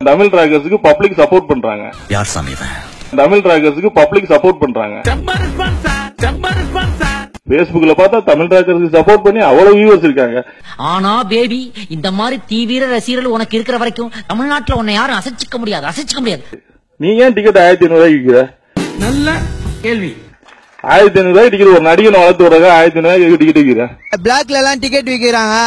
Tamil ராக்கர்ஸ்க்கு public support பண்றாங்க. யார் சாமி? தமிழ் ராக்கர்ஸ்க்கு பப்ளிக் சப்போர்ட் பண்றாங்க. Facebookல பார்த்தா தமிழ் ராக்கர்ஸ்க்கு சப்போர்ட் பண்ணி அவ்வளவு வியூவர்ஸ் இருக்காங்க. ஆனா பேபி இந்த மாதிரி தீவிர ரசிகர்கள் உனக்கு இருக்கிற வரைக்கும் தமிழ்நாட்டுல உன்னை யாரும் அசைச்சிக்க முடியாது. நீ ஏன் டிக்கெட் 1500 ரூபாய்க்கு விற்கிற? நல்ல கேள்வி. 1500 ரூபாய்க்கு டிக்கெட் ஒரு நடிகனை வளர்த்து விடுறாங்க. 1500 ரூபாய்க்கு டிக்கெட் விற்கிற? பிளாக்ல எல்லாம் டிக்கெட் விற்கிறாங்க.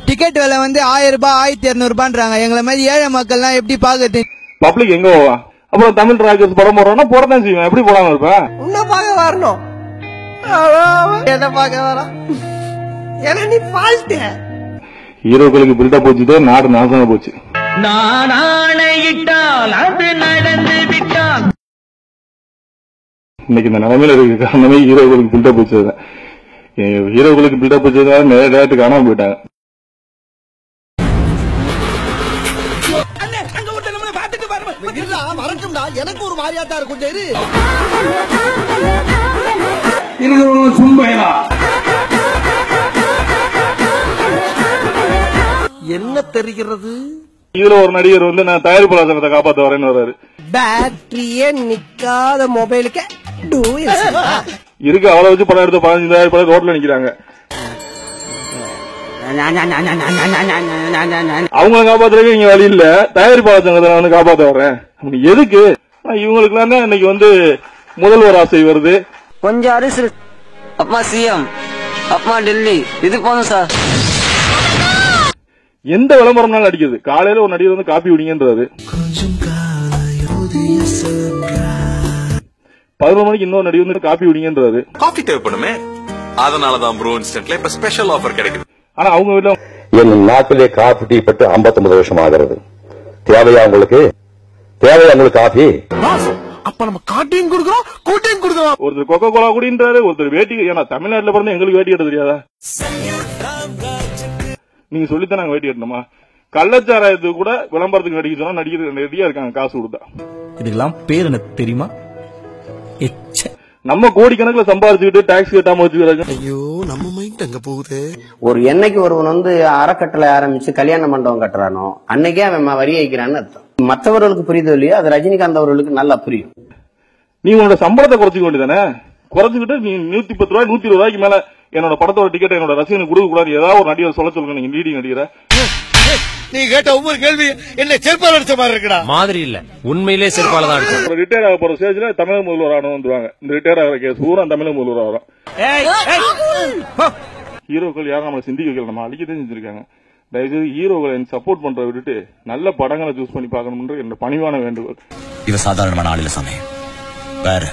டிக்கெட் விலை வந்து 1000 ரூபாய் 1200 ரூபான்றாங்க. எங்களை மாதிரி ஏழை மக்கள்லாம் எப்படி பாக்குறது? பப்ளிக் எங்க போவான்? அப்புறம் தமிழ் ராக்கர்ஸ் படம் போடுறோம்னா போடத்தான் செய்வேன். எப்படி போடாம இருப்பேன்? உன்ன பார்க்க வரணும். என்ன பார்க்க வர? ஏன்னா நீ ஃபால்ட். ஹீரோக்களுக்கு பில்டப் போச்சுதோ நாடு நாசமா போச்சு. நான் ஆணையிட்டால் அது நடந்து விட்டால். இன்னைக்கு இந்த நிலைமையில இருக்கு காரணமே ஹீரோக்களுக்கு பில்டப் போச்சது. ஹீரோக்களுக்கு பில்டப் போச்சதுக்காக நிறைய டேரக்டர் காணாம போயிட்டாங்க. எனக்கு ஒரு மாதிரியாதான் இருக்கும். என்ன தெரிகிறது? இதுல ஒரு நடிகர் வந்து நான் தயாரிப்பாளர் சங்கத்தை காப்பாத்த வரேன்னு வர்றாரு. பேட்டரியே நிக்காத மொபைலுக்கு இருக்கு அவ்வளவு வச்சு படம் எடுத்து 15 தயாரிப்பாளர் ரோட்ல நிக்கிறாங்க. அவங்களை காப்பாத்துறதுக்கு இங்க வழி இல்ல. தயாரிப்பாளர் சங்கத்தை நான் வந்து காப்பாத்த வர்றேன். எதுக்கு? இவங்களுக்கு எல்லாம் இன்னைக்கு வந்து முதல்வர் ஆசை வருது. கொஞ்சம் அரிசி அப்பா சிஎம் அப்பா டெல்லி இது போதும் சார். எந்த விளம்பரம்னாலும் அடிக்குது. காலையில ஒரு நடிகர் வந்து காப்பி விடிங்கன்றாரு. 11 மணிக்கு இன்னொரு நடிகர் வந்து காப்பி விடிங்கன்றாரு. காஃபி தேவைப்படுமே, அதனாலதான் ப்ரோ இன்ஸ்டன்ட்ல இப்ப ஸ்பெஷல் ஆஃபர் கிடைக்குது. ஆனா அவங்க வீட்டுல என் நாட்டிலே காஃபி டீ பட்டு 59 வருஷம் ஆகிறது. தேவையா உங்களுக்கு? தேவையா உங்களுக்கு காஃபி? அப்ப நம்ம காட்டியும் கொடுக்கிறோம் கூட்டியும் கொடுக்கிறோம். ஒருத்தர் கொக்கோ கோலா குடின்றாரு, ஒருத்தர் வேட்டி. ஏன்னா தமிழ்நாட்டுல பிறந்த எங்களுக்கு வேட்டி கட்ட தெரியாதா? நீங்க சொல்லித்தான் நாங்க வேட்டி கட்டணுமா? கள்ளச்சாராயத்துக்கு கூட விளம்பரத்துக்கு நடிக்க சொன்னா நடிகர் ரெடியா இருக்காங்க காசு கொடுத்தா. இதுக்கெல்லாம் பேர் எனக்கு தெரியுமா? நம்ம கோடிக்கணக்கில் சம்பாதிச்சுக்கிட்டு டாக்ஸ் கட்டாம வச்சுக்கிறாங்க. ஐயோ நம்ம மைண்ட் அங்க போகுது. ஒரு என்னைக்கு ஒருவன் வந்து அறக்கட்டளை ஆரம்பிச்சு கல்யாண மண்டபம் கட்டுறானோ அன்னைக்கே அவன் வரி வைக்கிறான்னு அர்த்தம். மற்றவர்களுக்கு புரியுதோ இல்லையோ அது ரஜினிகாந்த் அவர்களுக்கு நல்லா புரியும். நீ உன்னோட சம்பளத்தை குறைச்சிக்க வேண்டியதானே? குறைச்சிக்கிட்டு நீ 110 ரூபாய் 120 ரூபாய்க்கு மேல என்னோட படத்தோட டிக்கெட் என்னோட ரசிகனுக்கு கொடுக்க கூடாது. ஏதாவது ஒரு நடிகர் சொல்ல சொல்லுங்க. நீங்க லீடிங் நடிகர நீ கேட்ட ஒவ்வொரு கேள்வி என்ன செருப்பால அடிச்ச மாதிரி இருக்குடா. மாதிரி இல்ல, உண்மையிலே செருப்பால தான் அடிச்சோம். ரிட்டையர் ஆக போற ஸ்டேஜ்ல தமிழக முதல்வர் ஆனவங்க வந்துருவாங்க. இந்த ரிட்டையர் ஆகிற கேஸ் பூரா தமிழக முதல்வர் வரும். ஹீரோக்கள் யாரும் நம்மளை சிந்திக்க வைக்கல, நம்ம அழிக்கதான் செஞ்சிருக்காங்க. தயவுசெய்து ஹீரோக்களை சப்போர்ட் பண்றதை விட்டுட்டு நல்ல படங்களை சூஸ் பண்ணி பார்க்கணும்ன்ற என்னோட பணிவான வேண்டுகோள். இவ சாதாரணமான ஆள் இல்ல சாமி, வேற